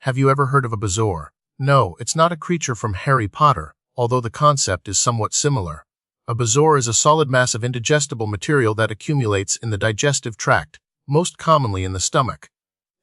Have you ever heard of a bezoar? No, it's not a creature from Harry Potter, although the concept is somewhat similar. A bezoar is a solid mass of indigestible material that accumulates in the digestive tract, most commonly in the stomach.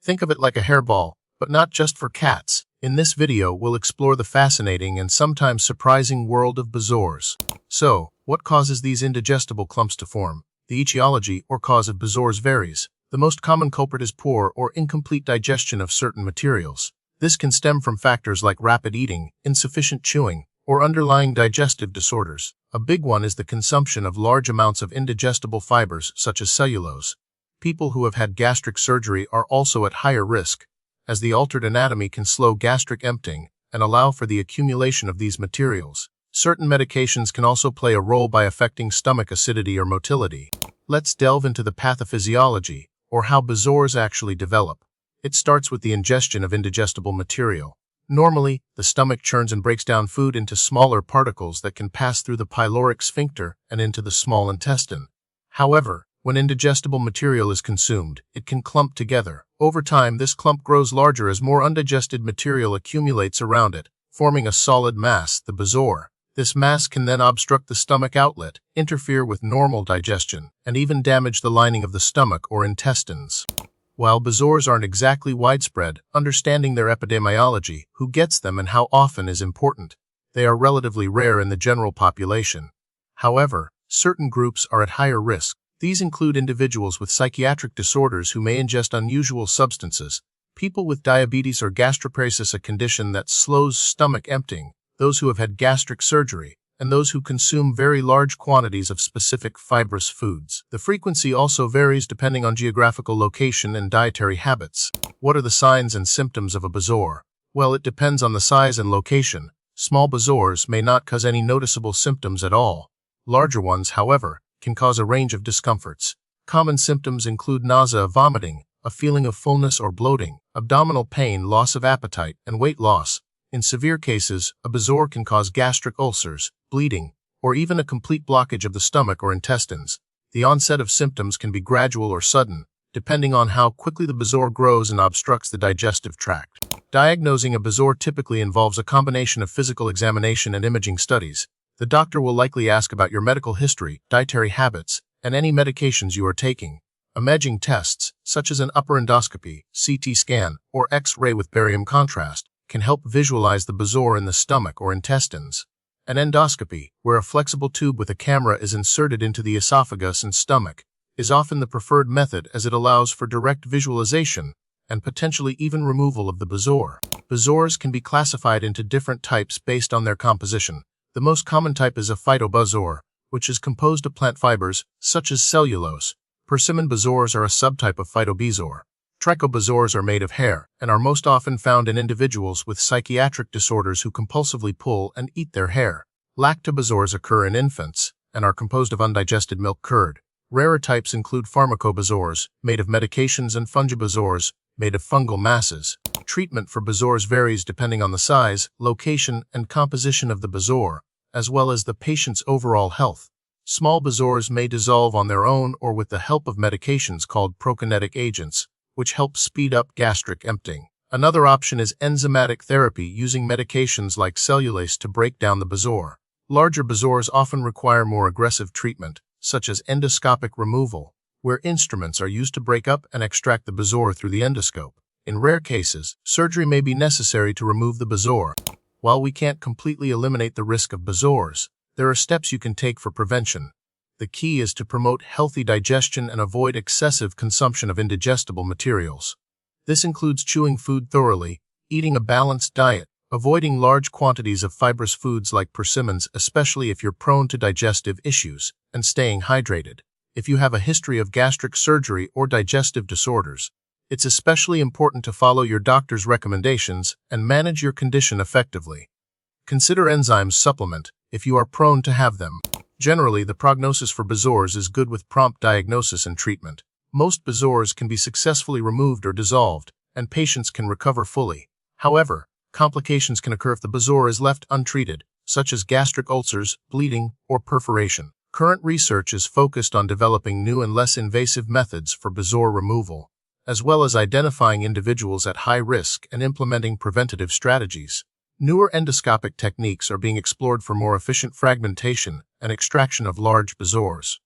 Think of it like a hairball, but not just for cats. In this video, we'll explore the fascinating and sometimes surprising world of bezoars. So, what causes these indigestible clumps to form? The etiology or cause of bezoars varies. The most common culprit is poor or incomplete digestion of certain materials. This can stem from factors like rapid eating, insufficient chewing, or underlying digestive disorders. A big one is the consumption of large amounts of indigestible fibers such as cellulose. People who have had gastric surgery are also at higher risk, as the altered anatomy can slow gastric emptying and allow for the accumulation of these materials. Certain medications can also play a role by affecting stomach acidity or motility. Let's delve into the pathophysiology, or how bezoars actually develop. It starts with the ingestion of indigestible material. Normally, the stomach churns and breaks down food into smaller particles that can pass through the pyloric sphincter and into the small intestine. However, when indigestible material is consumed, it can clump together. Over time, this clump grows larger as more undigested material accumulates around it, forming a solid mass, the bezoar. This mass can then obstruct the stomach outlet, interfere with normal digestion, and even damage the lining of the stomach or intestines. While bezoars aren't exactly widespread, understanding their epidemiology, who gets them and how often is important. They are relatively rare in the general population. However, certain groups are at higher risk. These include individuals with psychiatric disorders who may ingest unusual substances, people with diabetes or gastroparesis, a condition that slows stomach emptying, those who have had gastric surgery, and those who consume very large quantities of specific fibrous foods. The frequency also varies depending on geographical location and dietary habits. What are the signs and symptoms of a bezoar? Well, it depends on the size and location. Small bezoars may not cause any noticeable symptoms at all. Larger ones, however, can cause a range of discomforts. Common symptoms include nausea, vomiting, a feeling of fullness or bloating, abdominal pain, loss of appetite, and weight loss. In severe cases, a bezoar can cause gastric ulcers, bleeding, or even a complete blockage of the stomach or intestines. The onset of symptoms can be gradual or sudden, depending on how quickly the bezoar grows and obstructs the digestive tract. Diagnosing a bezoar typically involves a combination of physical examination and imaging studies. The doctor will likely ask about your medical history, dietary habits, and any medications you are taking. Imaging tests, such as an upper endoscopy, CT scan, or X-ray with barium contrast, can help visualize the bezoar in the stomach or intestines. An endoscopy, where a flexible tube with a camera is inserted into the esophagus and stomach, is often the preferred method as it allows for direct visualization and potentially even removal of the bezoar. Bezoars can be classified into different types based on their composition. The most common type is a phytobezoar, which is composed of plant fibers, such as cellulose. Persimmon bezoars are a subtype of phytobezoar. Trichobezoars are made of hair and are most often found in individuals with psychiatric disorders who compulsively pull and eat their hair. Lactobezoars occur in infants and are composed of undigested milk curd. Rarer types include pharmacobezoars, made of medications, and fungibezoars, made of fungal masses. Treatment for bezoars varies depending on the size, location, and composition of the bezoar, as well as the patient's overall health. Small bezoars may dissolve on their own or with the help of medications called prokinetic agents, which help speed up gastric emptying. Another option is enzymatic therapy, using medications like cellulase to break down the bezoar. Larger bezoars often require more aggressive treatment, such as endoscopic removal, where instruments are used to break up and extract the bezoar through the endoscope. In rare cases, surgery may be necessary to remove the bezoar. While we can't completely eliminate the risk of bezoars, there are steps you can take for prevention. The key is to promote healthy digestion and avoid excessive consumption of indigestible materials. This includes chewing food thoroughly, eating a balanced diet, avoiding large quantities of fibrous foods like persimmons, especially if you're prone to digestive issues, and staying hydrated. If you have a history of gastric surgery or digestive disorders, it's especially important to follow your doctor's recommendations and manage your condition effectively. Consider enzyme supplement if you are prone to have them. Generally, the prognosis for bezoars is good with prompt diagnosis and treatment. Most bezoars can be successfully removed or dissolved, and patients can recover fully. However, complications can occur if the bezoar is left untreated, such as gastric ulcers, bleeding, or perforation. Current research is focused on developing new and less invasive methods for bezoar removal. as well as identifying individuals at high risk and implementing preventative strategies. Newer endoscopic techniques are being explored for more efficient fragmentation and extraction of large bezoars.